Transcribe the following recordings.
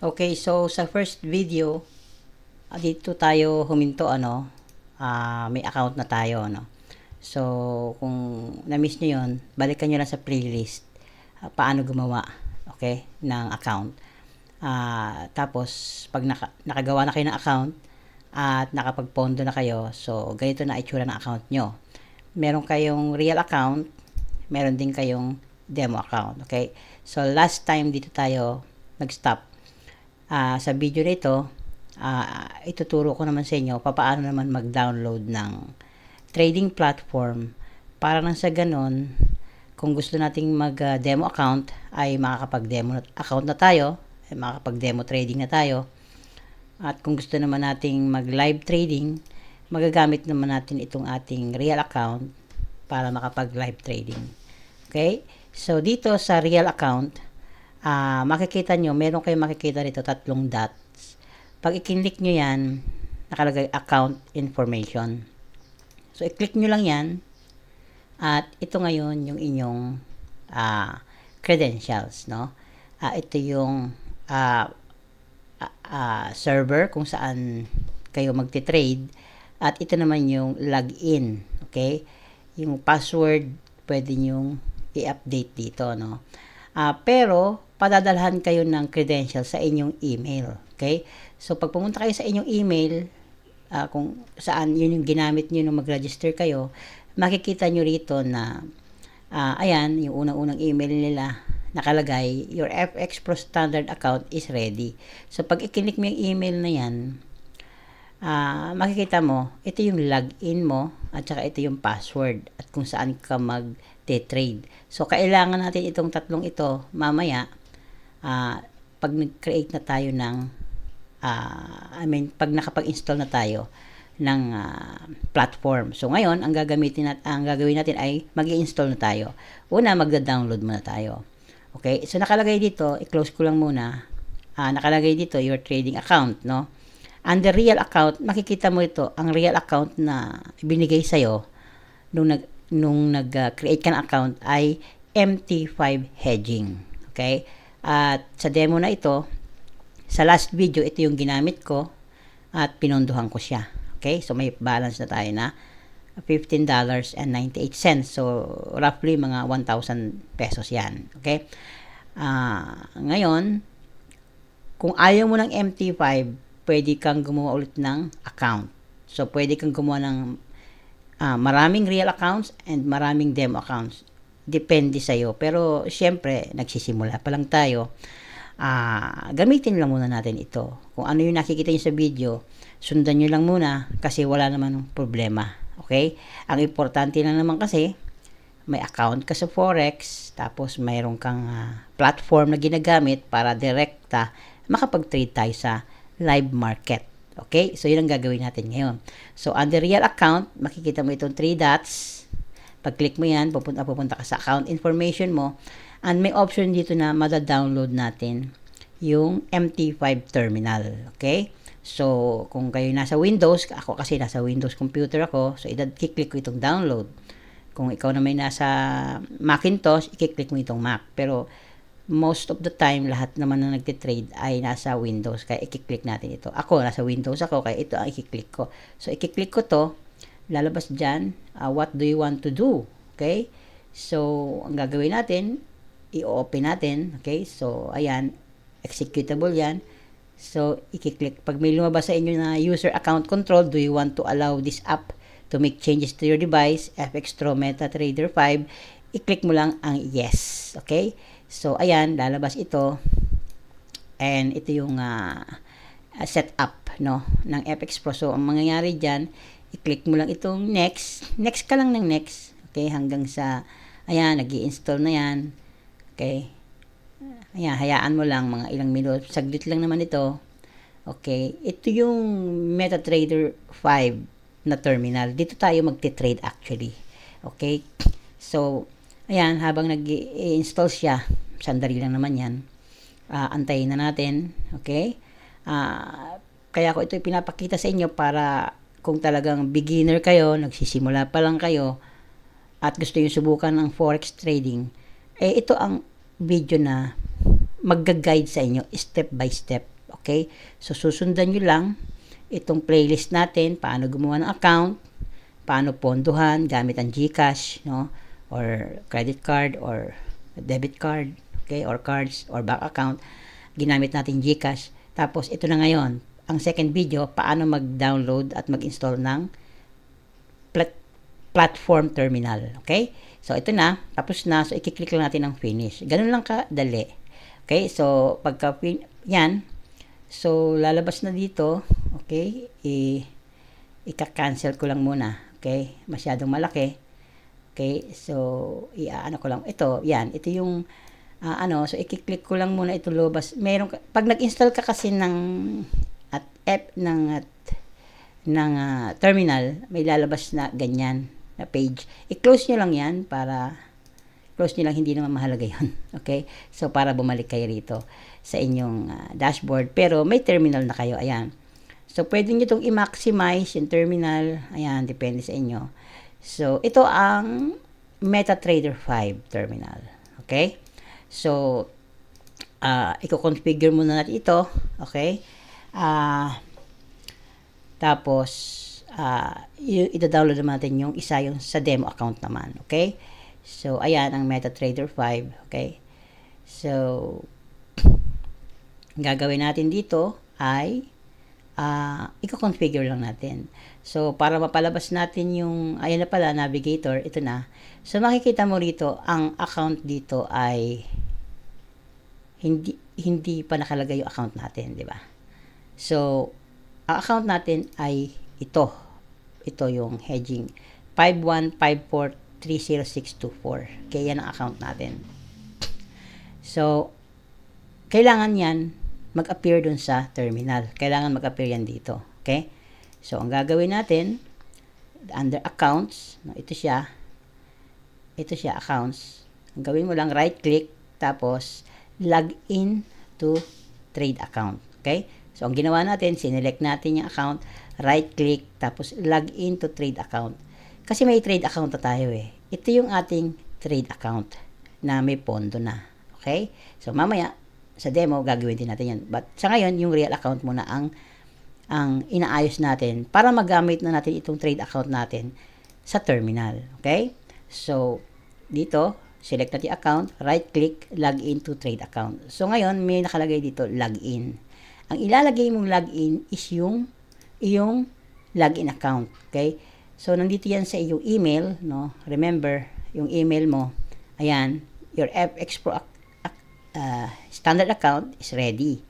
Okay, so sa first video, dito tayo huminto may account na tayo So kung na-miss niyo 'yon, balikan niyo lang sa playlist paano gumawa, okay, ng account. Tapos pag nakagawa na kayo ng account at nakapagpondo na kayo, so ganito na itsura ng account nyo. Meron kayong real account, meron din kayong demo account, okay? So last time dito tayo nag-stop. Sa video nito, ituturo ko naman sa inyo paano naman mag-download ng trading platform para nang sa ganon, kung gusto nating mag-demo account ay makakapag-demo account na tayo, ay makakapag-demo trading na tayo. At kung gusto naman nating mag-live trading, magagamit naman natin itong ating real account para makapag-live trading. Okay? So dito sa real account, makikita nyo, meron kayong makikita dito tatlong dots. Pag i-click nyo yan, nakalagay account information. So i-click nyo lang yan at ito ngayon yung inyong credentials, no? Ito yung server kung saan kayo magte-trade at ito naman yung login, okay? Yung password pwede nyong i-update dito, no? Pero padadalhan kayo ng credentials sa inyong email, okay? So pag pumunta kayo sa inyong email, kung saan yun yung ginamit nyo nung mag-register kayo, makikita nyo rito na ayan, yung unang-unang email nila nakalagay, your FX Pro Standard account is ready. So pag i-click mo yung email na yan, makikita mo, ito yung login mo at saka ito yung password at kung saan ka mag-trade. So kailangan natin itong tatlong ito mamaya pag nag-create na tayo ng pag nakapag-install na tayo ng platform. So ngayon, ang gagawin natin ay mag-i-install na tayo. Una, magda-download muna tayo. Okay? So nakalagay dito, i-close ko lang muna. Nakalagay dito your trading account, no? Under real account, makikita mo ito, ang real account na binigay sa iyo nung nag-create ka ng account ay MT5 hedging. Okay? At sa demo na ito, sa last video, ito yung ginamit ko at pinondohan ko siya. Okay? So, may balance na tayo na $15.98. So, roughly mga 1,000 pesos yan. Okay? Ngayon, kung ayaw mo ng MT5, pwede kang gumawa ulit ng account. So, pwede kang gumawa ng maraming real accounts and maraming demo accounts. Depende sa'yo. Pero, syempre, nagsisimula pa lang tayo. Gamitin lang muna natin ito. Kung ano yung nakikita nyo sa video, sundan nyo lang muna kasi wala naman problema. Okay? Ang importante lang naman kasi, may account ka sa Forex, tapos mayroon kang platform na ginagamit para direkta makapag-trade tayo sa live market. Okay? So, yun ang gagawin natin ngayon. So, under real account, makikita mo itong 3 dots. Pag-click mo yan, pupunta ka sa account information mo. And may option dito na mada-download natin yung MT5 terminal. Okay? So, kung kayo nasa Windows, ako kasi nasa Windows computer ako, so i-click ko itong download. Kung ikaw na may nasa Macintosh, i-click mo itong Mac. Pero, most of the time, lahat naman na nagtitrade ay nasa Windows. Kaya i-click natin ito. Ako, nasa Windows ako, kaya ito ang i-click ko. So, i-click ko to, lalabas dyan, what do you want to do? Okay? So, ang gagawin natin, i-open natin. Okay? So, ayan, executable yan. So, i-click. Pag may lumabas sa inyo na user account control, do you want to allow this app to make changes to your device, FXTRO MetaTrader 5, i-click mo lang ang yes. Okay? So, ayan, lalabas ito. And ito yung setup, no, ng FX Pro. So, ang mangyayari dyan, i-click mo lang itong next. Next ka lang ng next. Okay? Hanggang sa, ayan, nag-i-install na yan. Okay? Ayan, hayaan mo lang mga ilang minuto. Saglit lang naman ito. Okay? Ito yung MetaTrader 5 na terminal. Dito tayo magte-trade actually. Okay? So, ayan, habang nag-i-install siya, sandali lang naman yan. Antayin na natin. Okay? Kaya ko ito ipinapakita sa inyo para kung talagang beginner kayo, nagsisimula pa lang kayo, at gusto nyo subukan ng forex trading, ito ang video na magga-guide sa inyo step by step. Okay? So, susundan nyo lang itong playlist natin, paano gumawa ng account, paano ponduhan gamit ang GCash, no? Or credit card or debit card, okay? Or cards or bank account. Ginamit natin GCash. Tapos, ito na ngayon, ang second video, paano mag-download at mag-install ng platform terminal. Okay? So, ito na. Tapos na. So, i-click lang natin ang finish. Ganun lang kadali. Okay? So, pagka yan. So, lalabas na dito. Okay? Ika-cancel ko lang muna. Okay? Masyadong malaki. Okay? So, ano ko lang. Ito. Yan. Ito yung so, i-click ko lang muna ito lobas. Pag nag-install ka kasi ng terminal, may lalabas na ganyan na page. I-close nyo lang yan para close nyo lang, hindi naman mahalaga yun. Okay? So, para bumalik kayo rito sa inyong dashboard. Pero, may terminal na kayo. Ayan. So, pwede nyo itong i-maximize yung terminal. Ayan, depende sa inyo. So, ito ang MetaTrader 5 terminal. Okay? So, i-configure muna natin ito. Okay? Tapos, ito-download natin yung isa yung sa demo account naman. Okay? So, ayan ang MetaTrader 5. Okay? So, gagawin natin dito ay i-configure lang natin. So, para mapalabas natin yung, ayan na pala, navigator, ito na. So, makikita mo rito, ang account dito ay hindi pa nakalagay yung account natin, di ba? So, ang account natin ay ito. Ito yung hedging 51543064. Kaya yan ang account natin. So, kailangan yan mag-appear dun sa terminal. Kailangan mag-appear yan dito. Okay? So, ang gagawin natin, under accounts, ito siya, accounts. Ang gawin mo lang, right-click, tapos, log in to trade account. Okay? So, ang ginawa natin, sinelect natin yung account, right-click, tapos log in to trade account. Kasi may trade account na tayo eh. Ito yung ating trade account na may pondo na. Okay? So, mamaya, sa demo, gagawin din natin yan. But, sa ngayon, yung real account muna ang inaayos natin para magamit na natin itong trade account natin sa terminal. Okay? So, dito, select natin account, right-click, log in to trade account. So, ngayon, may nakalagay dito, log in. Ang ilalagay mong login is yung iyong login account. Okay? So, nandito yan sa iyong email, no? Remember, yung email mo, ayan, your FX Pro standard account is ready.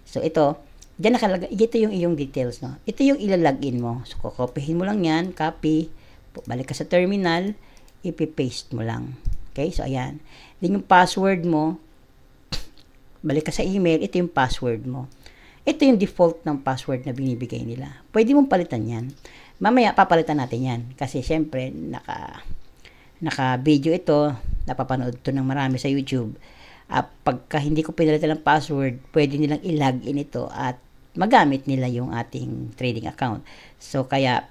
So, ito, dyan nakalagay, ito yung iyong details, no? Ito yung ilalagin mo. So, kukopihin mo lang yan, copy, balik ka sa terminal, ipipaste mo lang. Okay? So, ayan. Then, yung password mo, balik ka sa email, ito yung password mo. Ito yung default ng password na binibigay nila. Pwede mong palitan yan. Mamaya, papalitan natin yan. Kasi, syempre, naka-video ito. Napapanood ito ng marami sa YouTube. Pagka hindi ko pinalitan ng password, pwede nilang i-log in ito at magamit nila yung ating trading account. So, kaya,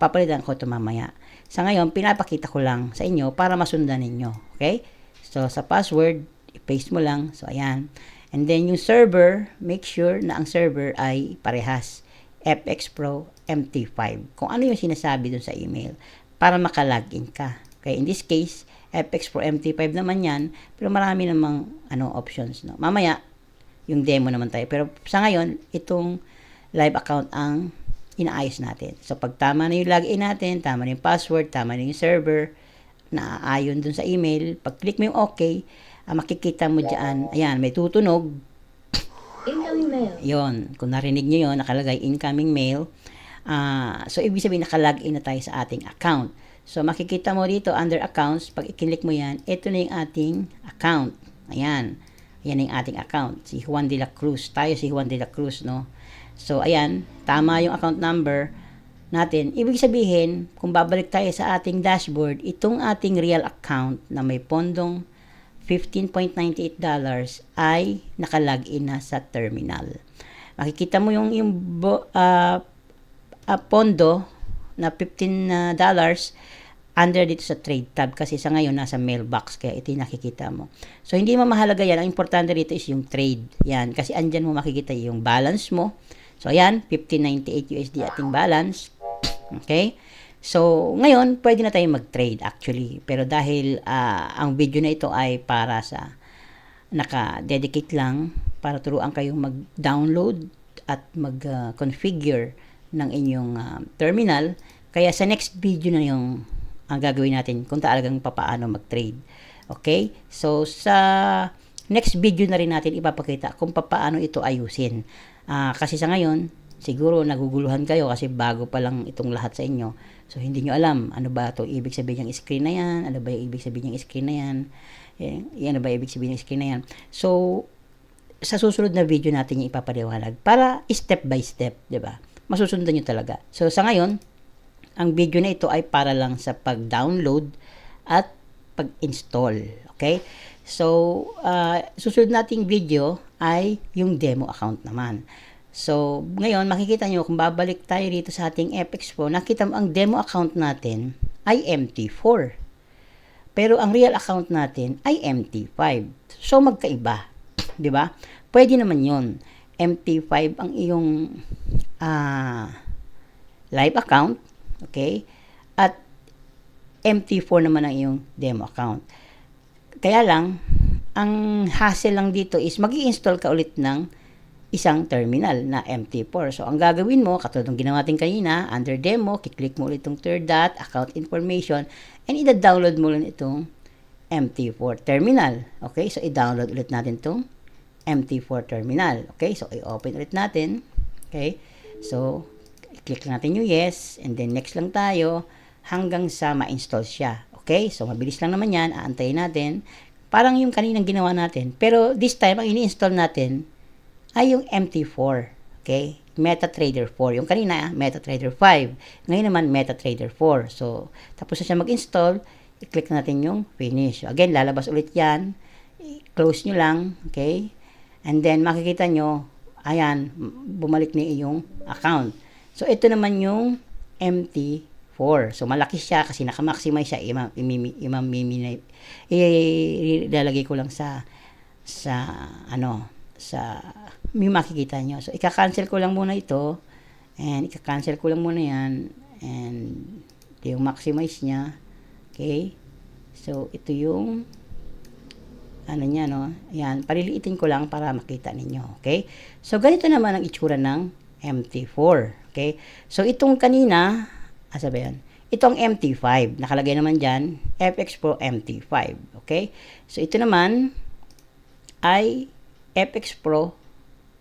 papalitan ko ito mamaya. Sa ngayon, pinapakita ko lang sa inyo para masundan ninyo. Okay? So, sa password, i-paste mo lang. So, ayan. And then, yung server, make sure na ang server ay parehas. FX Pro MT5. Kung ano yung sinasabi dun sa email para makalagin ka. Okay, in this case, FX Pro MT5 naman yan, pero marami namang options. No? Mamaya, yung demo naman tayo. Pero sa ngayon, itong live account ang inaayos natin. So, pag tama na yung login natin, tama na yung password, tama na yung server, naaayon dun sa email, pag click mo yung okay, makikita mo dyan, ayan, may tutunog. Incoming mail. Yon, kung narinig nyo yon, nakalagay incoming mail. So, ibig sabihin, nakalagin na tayo sa ating account. So, makikita mo dito, under accounts, pag i-click mo yan, ito na yung ating account. Ayan. Ayan yung ating account. Si Juan de la Cruz. Tayo si Juan de la Cruz, no? So, ayan, tama yung account number natin. Ibig sabihin, kung babalik tayo sa ating dashboard, itong ating real account na may pondong $15.98 ay nakalagin na sa terminal. Makikita mo yung pondo na $15 under dito sa trade tab kasi sa ngayon nasa mailbox kaya ito yung nakikita mo. So hindi mo mahalaga yan. Ang importante dito is yung trade. Yan. Kasi andyan mo makikita yung balance mo. So ayan, 1598 USD ating balance. Okay? So ngayon, pwede na tayong mag-trade actually. Pero dahil ang video na ito ay para sa naka-dedicate lang para turuan kayong mag-download at mag-configure ng inyong terminal. Kaya sa next video na yung ang gagawin natin kung talagang papaano mag-trade. Okay? So, sa next video na rin natin ipapakita kung papaano ito ayusin. Kasi sa ngayon, siguro naguguluhan kayo kasi bago pa lang itong lahat sa inyo. So, hindi nyo alam ano ba ito ibig sabihin ng screen na yan, ano ba yung ibig sabihin ng screen na yan, ano ba ibig sabihin ng screen na yan. So, sa susunod na video natin yung ipapaliwanag para step by step, di ba? Masusundan nyo talaga. So, sa ngayon, ang video na ito ay para lang sa pag-download at pag-install. Okay? So, susunod nating video ay yung demo account naman. So, ngayon, makikita nyo, kung babalik tayo rito sa ating FX Pro, nakita mo ang demo account natin ay MT4. Pero ang real account natin ay MT5. So, magkaiba. Di ba? Pwede naman yun. MT5 ang iyong live account. Okay? At MT4 naman ang iyong demo account. Kaya lang, ang hassle lang dito is mag-i-install ka ulit ng isang terminal na MT4. So, ang gagawin mo, katulad ng ginawa natin kanina, under demo, kiklik mo ulit itong third dot, account information, and i-download mo ulit itong MT4 terminal. Okay? So, i-download ulit natin itong MT4 terminal. Okay? So, i-open ulit natin. Okay? So, i-click natin yung yes, and then next lang tayo hanggang sa ma-install siya. Okay? So, mabilis lang naman yan. Aantayin natin. Parang yung kaninang ginawa natin. Pero, this time, ang ini-install natin ay yung MT4. Okay? MetaTrader 4. Yung kanina, MetaTrader 5. Ngayon naman, MetaTrader 4. So, tapos na siya mag-install, i-click natin yung finish. So, again, lalabas ulit yan. I-close nyo lang. Okay? And then, makikita nyo, ayan, bumalik na yung account. So, ito naman yung MT4. So, malaki siya kasi naka-maximize siya. Ilalagay ko lang sa may makikita nyo. So, ika-cancel ko lang muna ito. And, ika-cancel ko lang muna yan. And, ito yung maximize niya. Okay? So, ito yung niya, no? Ayan, paliliitin ko lang para makita ninyo. Okay? So, ganito naman ang itsura ng MT4. Okay? So, itong kanina, ba yan? Itong MT5. Nakalagay naman dyan, FX Pro MT5. Okay? So, ito naman ay FX Pro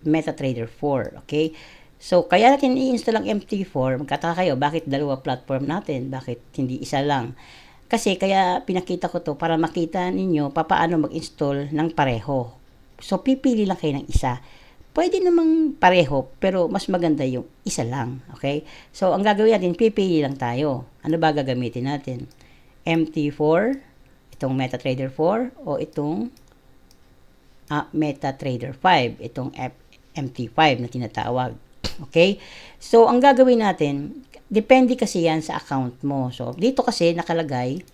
MetaTrader 4. Okay? So, kaya natin i-install ang MT4. Magkataka kayo, bakit dalawa platform natin? Bakit hindi isa lang? Kasi kaya pinakita ko to para makita ninyo paano mag-install ng pareho. So, pipili lang kayo ng isa. Pwede namang pareho, pero mas maganda yung isa lang. Okay? So, ang gagawin natin, pipili lang tayo. Ano ba gagamitin natin? MT4, itong MetaTrader 4, o itong MetaTrader 5, itong MT5 na tinatawag. Okay? So, ang gagawin natin, depende kasi yan sa account mo. So, dito kasi nakalagay,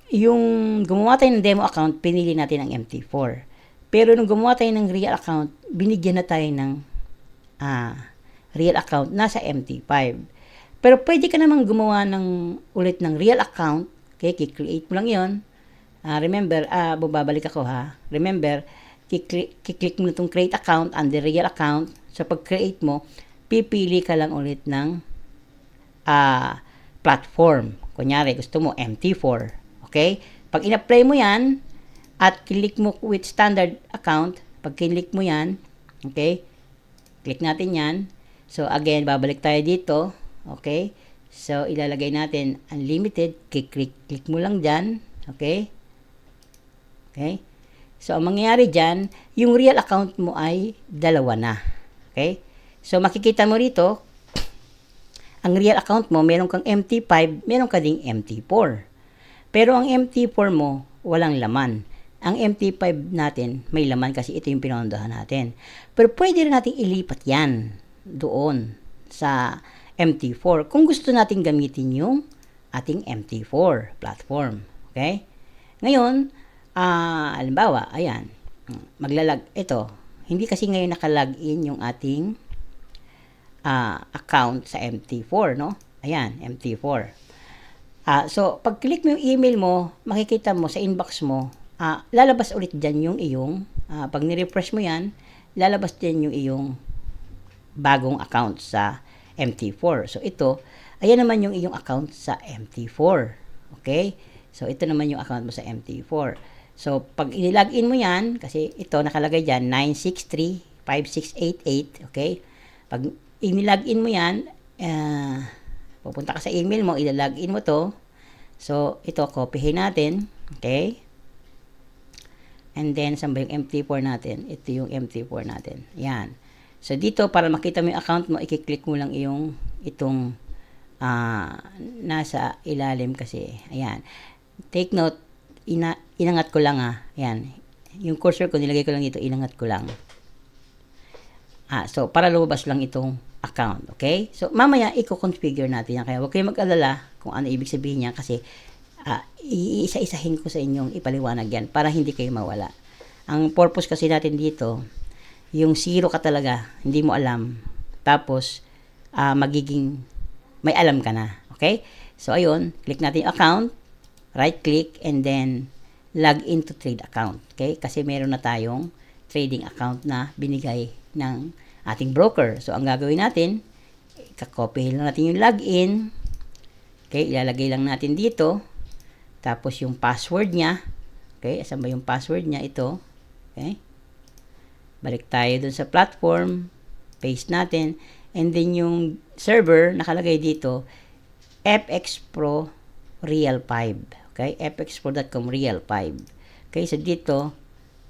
yung gumawa tayo ng demo account, pinili natin ang MT4. Pero nung gumawa tayo ng real account, binigyan na tayo ng real account nasa MT5. Pero pwede ka namang gumawa ulit ng real account. Okay, kikreate mo lang yun. Remember, babalik ako ha. Remember, kiklik mo na itong create account under real account. So, pag-create mo, pipili ka lang ulit ng platform. Kunyari, gusto mo MT4. Okay? Pag in-apply mo yan, at click mo with standard account, pag click mo yan, okay? Click natin yan. So, again, babalik tayo dito. Okay? So, ilalagay natin unlimited. Click mo lang dyan. Okay? Okay? So, ang mangyayari dyan, yung real account mo ay dalawa na. Okay? So, makikita mo rito, ang real account mo, meron kang MT5, meron ka ding MT4. Pero ang MT4 mo, walang laman. Ang MT5 natin, may laman kasi ito yung pinondahan natin. Pero pwede rin natin ilipat yan doon sa MT4. Kung gusto natin gamitin yung ating MT4 platform. Okay? Ngayon, halimbawa, ayan, ito, hindi kasi ngayon nakalagin yung ating account sa MT4, no? Ayan, MT4. So, pag click mo yung email mo, makikita mo sa inbox mo, lalabas ulit dyan yung iyong, pag nirefresh mo yan, lalabas dyan yung iyong bagong account sa MT4. So, ito, ayan naman yung iyong account sa MT4. Okay? So, ito naman yung account mo sa MT4. So, pag i-login mo yan, kasi ito nakalagay dyan, 963-5688, okay? Pag i-login mo yan, pupunta ka sa email mo, i-login mo to. So, ito, copyhin natin, okay? And then, saan ba yung MT4 natin? Ito yung MT4 natin. Yan. So, dito, para makita mo yung account mo, i-click mo lang itong nasa ilalim kasi. Ayan. Take note, inangat ko lang Ayan. Yung cursor ko, nilagay ko lang dito, inangat ko lang. So, para lumabas lang itong account. Okay? So, mamaya, i-configure natin yan. Kaya, huwag kayong mag-alala kung ano ibig sabihin niya kasi iisa-isahin ko sa inyong ipaliwanag yan para hindi kayo mawala. Ang purpose kasi natin dito, yung zero ka talaga, hindi mo alam. Tapos, magiging may alam ka na. Okay? So, ayun, click natin yung account, right-click, and then log into trade account. Okay? Kasi meron na tayong trading account na binigay ng ating broker. So, ang gagawin natin, kakopy lang natin yung login. Okay? Ilalagay lang natin dito. Tapos, yung password niya. Okay? Asan ba yung password niya? Ito. Okay? Balik tayo dun sa platform, paste natin, and then yung server, nakalagay dito, FX Pro Real 5. Okay? fxpro.com Real 5. Okay? So, dito,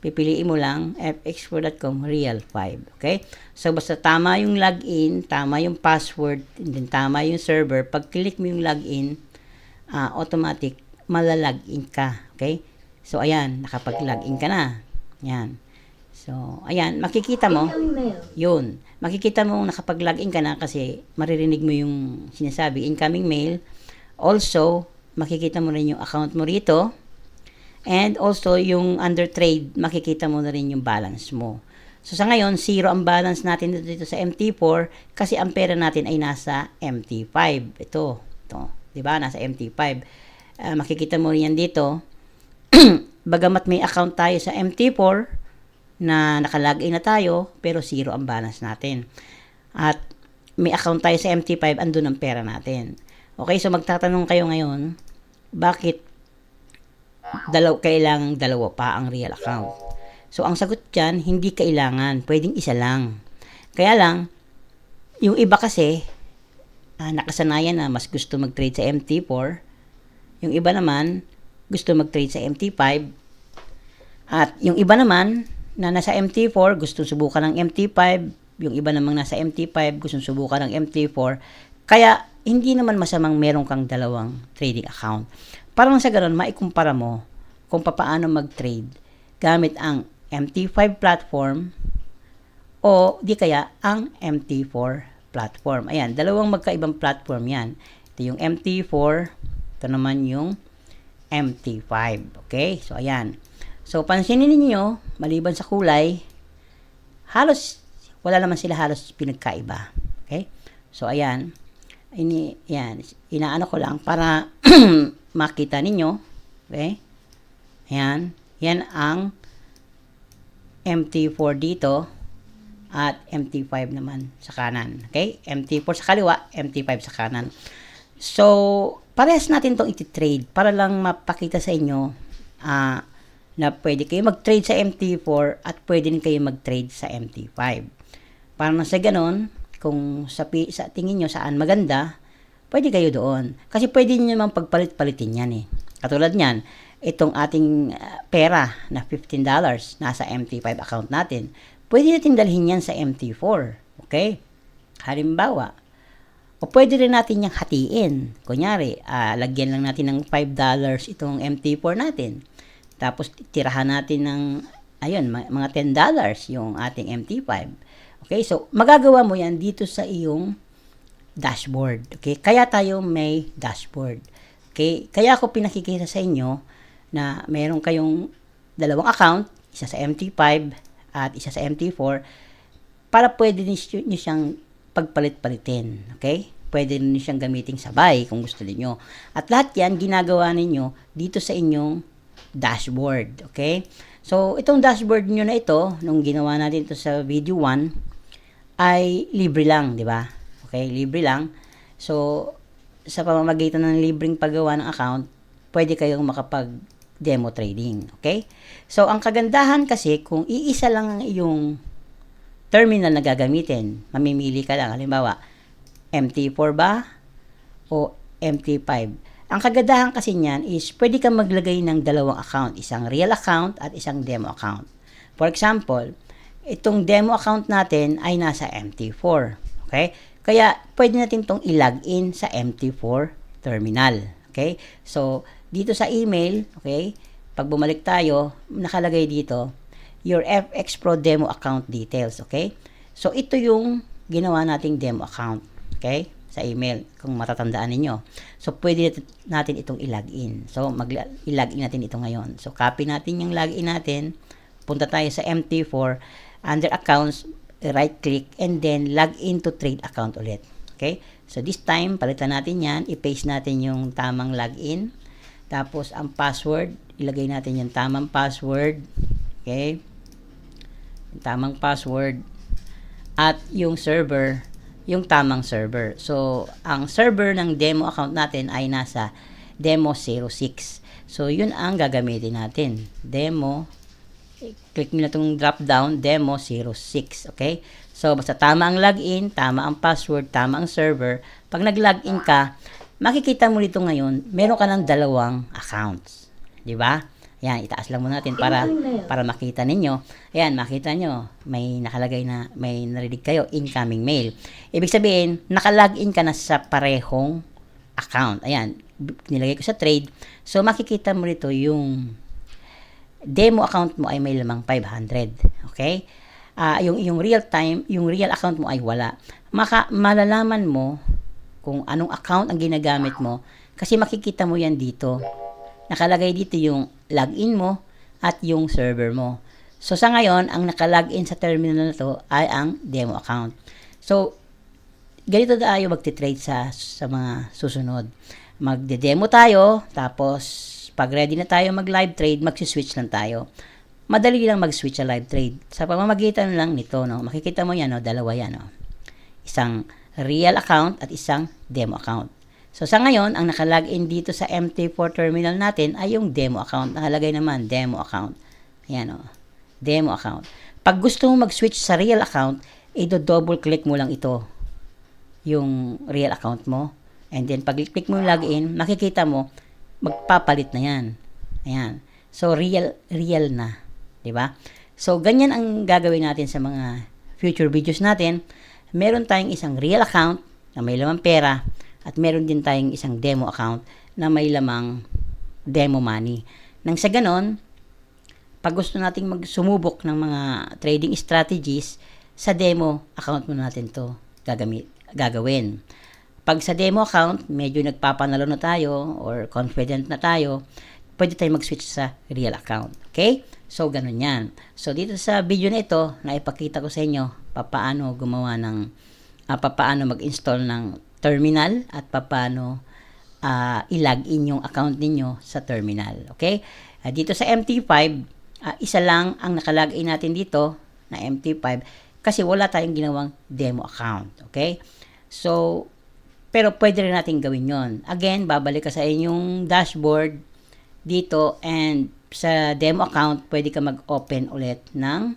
pipiliin mo lang fxpro.com Real 5. Okay? So, basta tama yung login, tama yung password, and then tama yung server, pag click mo yung login, automatic, malalogin ka. Okay? So, ayan, nakapag-login ka na. Ayan. So, ayan, makikita mo, yun, makikita mo nakapag-login ka na kasi maririnig mo yung sinasabi, incoming mail. Also, makikita mo rin yung account mo rito. And also, yung under trade, makikita mo na rin yung balance mo. So, sa ngayon, zero ang balance natin dito sa MT4 kasi ang pera natin ay nasa MT5. Ito, di ba? Nasa MT5. Makikita mo rin yan dito. Bagamat may account tayo sa MT4, na nakalagin na tayo, pero zero ang balance natin. At may account tayo sa MT5, andun ang pera natin. Okay, so magtatanong kayo ngayon, bakit kailangang dalawa pa ang real account? So, ang sagot dyan, hindi kailangan. Pwedeng isa lang. Kaya lang, yung iba kasi, nakasanayan na mas gusto mag-trade sa MT4. Yung iba naman, gusto mag-trade sa MT5. At yung iba naman, na nasa MT4, gustong subukan ng MT5, yung iba namang nasa MT5, gustong subukan ng MT4, kaya hindi naman masamang meron kang dalawang trading account. Parang sa ganun, maikumpara mo kung paano mag-trade gamit ang MT5 platform o di kaya ang MT4 platform. Ayan, dalawang magkaibang platform yan. Ito yung MT4, ito naman yung MT5. Okay? So, ayan. So, pansinin niyo, maliban sa kulay, halos, wala naman sila halos pinagkaiba. Okay? So, ayan. Inaano ko lang para makita ninyo. Okay? Ayan. Yan ang MT4 dito at MT5 naman sa kanan. Okay? MT4 sa kaliwa, MT5 sa kanan. So, parehas natin itong iti-trade para lang mapakita sa inyo na pwede kayo mag-trade sa MT4 at pwede din kayo mag-trade sa MT5. Para na sa ganun, kung sa tingin nyo saan maganda, pwede kayo doon. Kasi pwede nyo naman pagpalit-palitin yan Katulad nyan, itong ating pera na $15 nasa MT5 account natin, pwede natin dalhin yan sa MT4. Okay? Halimbawa, o pwede rin natin yung hatiin. Kunyari, lagyan lang natin ng $5 itong MT4 natin. Tapos, tirahan natin ng, mga $10 yung ating MT5. Okay, so, magagawa mo yan dito sa iyong dashboard. Okay, kaya tayo may dashboard. Okay? Kaya ako pinakikita sa inyo na meron kayong dalawang account, isa sa MT5 at isa sa MT4, para pwede niyo siyang pagpalit-palitin. Okay? Pwede niyo siyang gamitin sabay kung gusto niyo. At lahat yan, ginagawa ninyo dito sa inyong dashboard. Okay? So, itong dashboard niyo na ito, nung ginawa natin ito sa video 1, ay libre lang, di ba? Okay? Libre lang. So, sa pamamagitan ng libreng paggawa ng account, pwede kayong makapag-demo trading. Okay? So, ang kagandahan kasi, kung iisa lang ang iyong terminal na gagamitin, mamimili ka lang. Halimbawa, MT4 ba o MT5? Ang kagandahan kasi niyan is pwede kang maglagay ng dalawang account, isang real account at isang demo account. For example, itong demo account natin ay nasa MT4. Okay? Kaya pwede natin itong i-login sa MT4 terminal. Okay? So, dito sa email, okay, pag bumalik tayo, nakalagay dito, your FX Pro demo account details. Okay? So, ito yung ginawa nating demo account. Okay? Sa email, kung matatandaan ninyo. So, pwede natin itong i-login. So, i-login natin ito ngayon. So, copy natin yung login natin. Punta tayo sa MT4. Under accounts, right-click, and then log into trade account ulit. Okay? So, this time, palitan natin yan. I-paste natin yung tamang login. Tapos, ang password, ilagay natin yung tamang password. Okay? Yung tamang password. At yung server, yung tamang server. So, ang server ng demo account natin ay nasa demo 06. So, yun ang gagamitin natin. Demo, click nyo na itong drop down, demo 06. Okay? So, basta tama ang login, tama ang password, tama ang server. Pag nag-login ka, makikita mo dito ngayon, meron ka ng dalawang accounts. Di ba? Yan, itaas lang muna natin para makita ninyo. Ayan, makita nyo, may nakalagay na, may narinig kayo, incoming mail. Ibig sabihin, nakalagin ka na sa parehong account. Ayan, nilagay ko sa trade. So, makikita mo dito yung demo account mo ay may lamang 500. Okay? Yung real time, yung real account mo ay wala. Malalaman mo kung anong account ang ginagamit mo kasi makikita mo yan dito. Nakalagay dito yung login mo at yung server mo. So, sa ngayon, ang nakalagin sa terminal na to ay ang demo account. So, ganito tayo magti-trade sa mga susunod. Magde-demo tayo, tapos pag ready na tayo mag-live trade, magsi-switch lang tayo. Madali lang mag-switch sa live trade. Sa pamamagitan lang nito, no, makikita mo yan, no, dalawa yan. No. Isang real account at isang demo account. So, sa ngayon, ang nakalagin dito sa MT4 terminal natin ay yung demo account. Nakalagay naman, demo account. Ayan, o. Demo account. Pag gusto mo mag-switch sa real account, i-double click mo lang ito. Yung real account mo. And then, pag click mo yung login, makikita mo, magpapalit na yan. Ayan. So, real na. Diba? So, ganyan ang gagawin natin sa mga future videos natin. Meron tayong isang real account na may lamang pera. At meron din tayong isang demo account na may lamang demo money. Nang sa ganon, pag gusto nating magsumubok ng mga trading strategies, sa demo account mo natin to gagawin. Pag sa demo account, medyo nagpapanalo na tayo or confident na tayo, pwede tayo mag-switch sa real account. Okay? So, ganun yan. So, dito sa video na ito, naipakita ko sa inyo paano gumawa ng, paano mag-install ng terminal at paano i-login yung account ninyo sa terminal. Okay? Dito sa MT5, isa lang ang nakalagin natin dito na MT5 kasi wala tayong ginawang demo account. Okay? So, pero pwede rin natin gawin yon. Again, babalik ka sa inyong dashboard dito and sa demo account, pwede ka mag-open ulit ng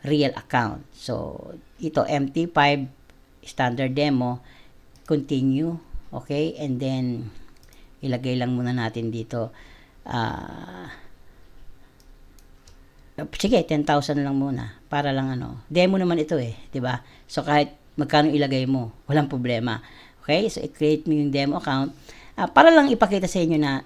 real account. So, ito MT5 standard demo, continue, okay, and then ilagay lang muna natin dito sige, 10,000 lang muna para lang demo naman ito di ba? So kahit magkano ilagay mo, walang problema. Okay, so i-create mo yung demo account para lang ipakita sa inyo na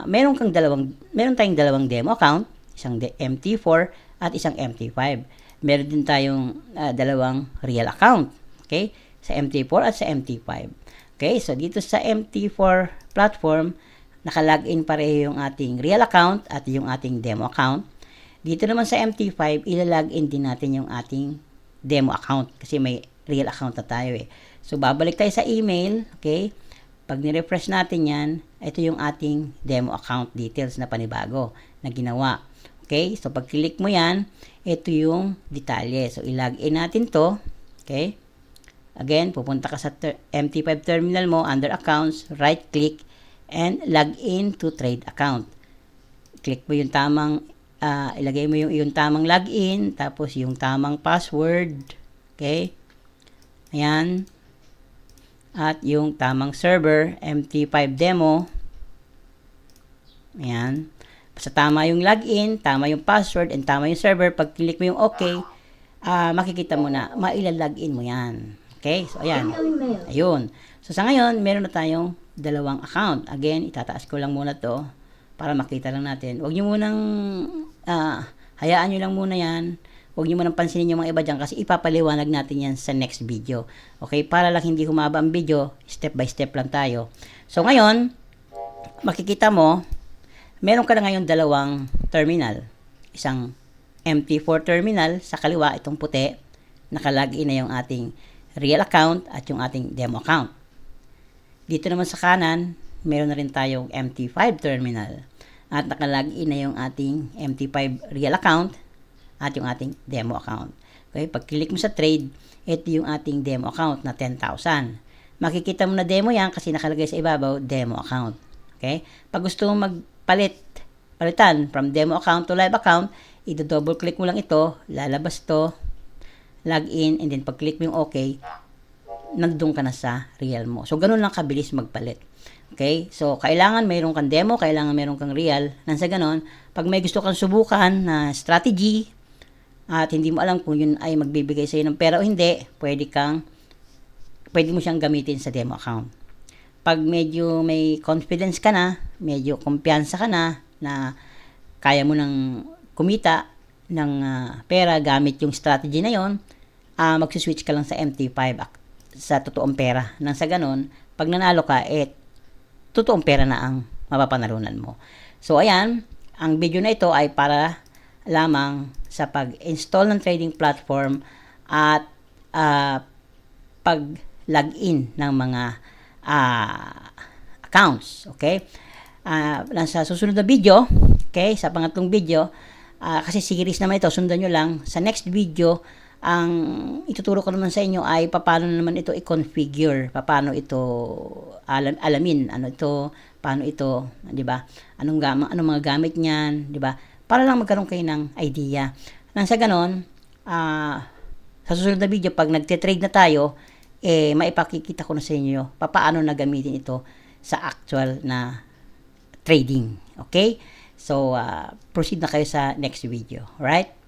meron tayong dalawang demo account, isang MT4 at isang MT5. Meron din tayong dalawang real account, okay, sa MT4 at sa MT5. Okay, so dito sa MT4 platform, naka-login pareho yung ating real account at yung ating demo account. Dito naman sa MT5, ilalagin din natin yung ating demo account kasi may real account na tayo eh. So, babalik tayo sa email, okay? Pag ni-refresh natin yan, ito yung ating demo account details na panibago na ginawa. Okay? So, pag click mo yan, ito yung detalye. So, ilagin natin to, okay? Again, pupunta ka sa MT5 terminal mo, under accounts, right click, and log in to trade account. Click mo yung tamang, ilagay mo yung tamang login, tapos yung tamang password, okay? Ayan. At yung tamang server, MT5 demo. Ayan. Basta tama yung login, tama yung password, and tama yung server. Pag click mo yung okay, makikita mo na, mailalogin mo yan. Okay? So, ayan. Incoming mail. Ayun. So, sa ngayon, meron na tayong dalawang account. Again, itataas ko lang muna to para makita lang natin. Huwag nyo munang, hayaan nyo lang muna yan. Huwag nyo munang pansinin yung mga iba dyan kasi ipapaliwanag natin yan sa next video. Okay? Para lang hindi humaba ang video, step by step lang tayo. So, ngayon, makikita mo, meron ka na ngayon dalawang terminal. Isang MT4 terminal, sa kaliwa, itong puti, nakalagin na yung ating real account at yung ating demo account. Dito naman sa kanan, meron na rin tayong MT5 terminal at nakalagin na yung ating MT5 real account at yung ating demo account. Okay, pag click mo sa trade, ito yung ating demo account na 10,000. Makikita mo na demo yan kasi nakalagay sa ibabaw, demo account. Okay? Pag gusto mo palitan from demo account to live account, i-double click mo lang ito, lalabas to, log in, and then pag click mo yung okay, nandun ka na sa real mo. So, ganun lang kabilis magpalit. Okay? So, kailangan mayroon kang demo, kailangan mayroon kang real. Nang sa ganun, pag may gusto kang subukan na strategy, at hindi mo alam kung yun ay magbibigay sa'yo ng pera o hindi, pwede mo siyang gamitin sa demo account. Pag medyo may confidence ka na, medyo kumpiyansa ka na kaya mo nang kumita ng pera gamit yung strategy na yon, magsiswitch ka lang sa MT5 sa totoong pera. Nang sa ganun, pag nanalo ka, totoong pera na ang mapapanalunan mo. So, ayan, ang video na ito ay para lamang sa pag-install ng trading platform at pag-login ng mga accounts. Okay? Nasa susunod na video, okay, sa pangatlong video, kasi series naman ito, sundan nyo lang. Sa next video, ang ituturo ko naman sa inyo ay paano naman ito i-configure, paano ito alamin, paano ito, 'di ba? Anong mga gamit niyan, 'di ba? Para lang magkaroon kayo ng idea. Nang sa ganon, sa susunod na video pag nagte-trade na tayo, maipakikita ko na sa inyo paano na gamitin ito sa actual na trading. Okay? So, proceed na kayo sa next video. Alright?